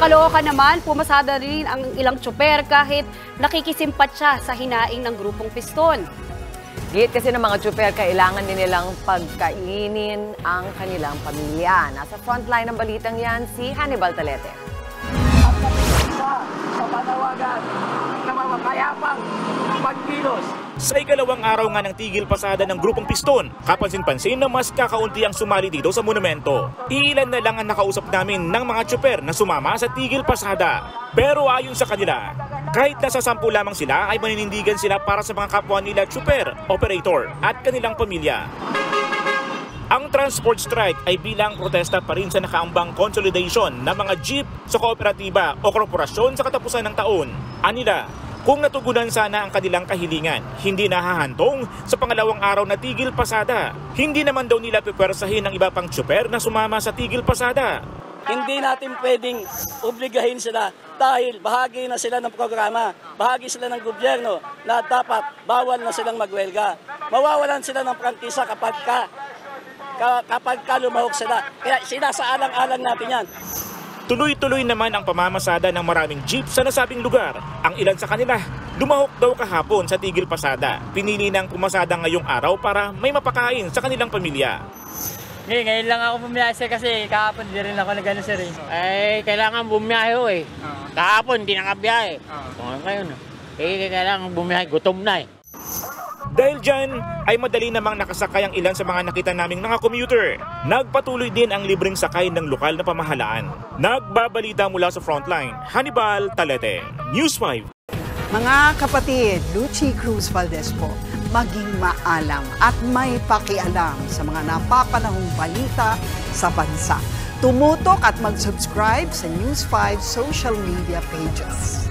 Caloocan naman, pumasada rin ang ilang tsoper kahit nakikisimpat siya sa hinaing ng grupong Piston. Git kasi ng mga tsoper, kailangan din nilang pagkainin ang kanilang pamilya. Nasa frontline ng balitang yan, si Hannibal Talete. Sa panawagan na mamakayapang pagkilos. Sa ikalawang araw nga ng tigil pasada ng grupong Piston, kapansin-pansin na mas kakaunti ang sumali dito sa monumento. Ilan na lang ang nakausap namin ng mga tsoper na sumama sa tigil pasada. Pero ayon sa kanila, kahit nasa 10 lamang sila ay maninindigan sila para sa mga kapwa nila tsoper, operator at kanilang pamilya. Ang transport strike ay bilang protesta pa rin sa nakaambang consolidation ng mga jeep sa kooperatiba o korporasyon sa katapusan ng taon. Anila, kung natugunan sana ang kanilang kahilingan, hindi nahahantong sa pangalawang araw na tigil pasada. Hindi naman daw nila pipwersahin ng iba pang tsoper na sumama sa tigil pasada. Hindi natin pwedeng obligahin sila dahil bahagi na sila ng programa, bahagi sila ng gobyerno na dapat bawal na silang magwelga. Mawawalan sila ng prangkisa kapag lumahok sila. Kaya sinasaalang-alang natin yan. Tuloy-tuloy naman ang pamamasada ng maraming jeep sa nasabing lugar. Ang ilan sa kanila, lumahok daw kahapon sa tigil pasada. Pinili ng pumasada ngayong araw para may mapakain sa kanilang pamilya. Ngayon lang ako bumiyahe kasi kahapon di rin ako nag-ano sir eh. Ay, kailangan bumiyahe ho eh. Kahapon di nakabiyahe. Ngayon, kailangan bumiyahe, gutom na eh. Dahil dyan, ay madali namang nakasakay ang ilan sa mga nakita naming mga commuter. Nagpatuloy din ang libreng sakay ng lokal na pamahalaan. Nagbabalita mula sa frontline, Hannibal Talete, News 5. Mga kapatid, Lucy Cruz Valdez po, maging maalam at may pakialam sa mga napapanahong balita sa bansa. Tumutok at mag-subscribe sa News 5 social media pages.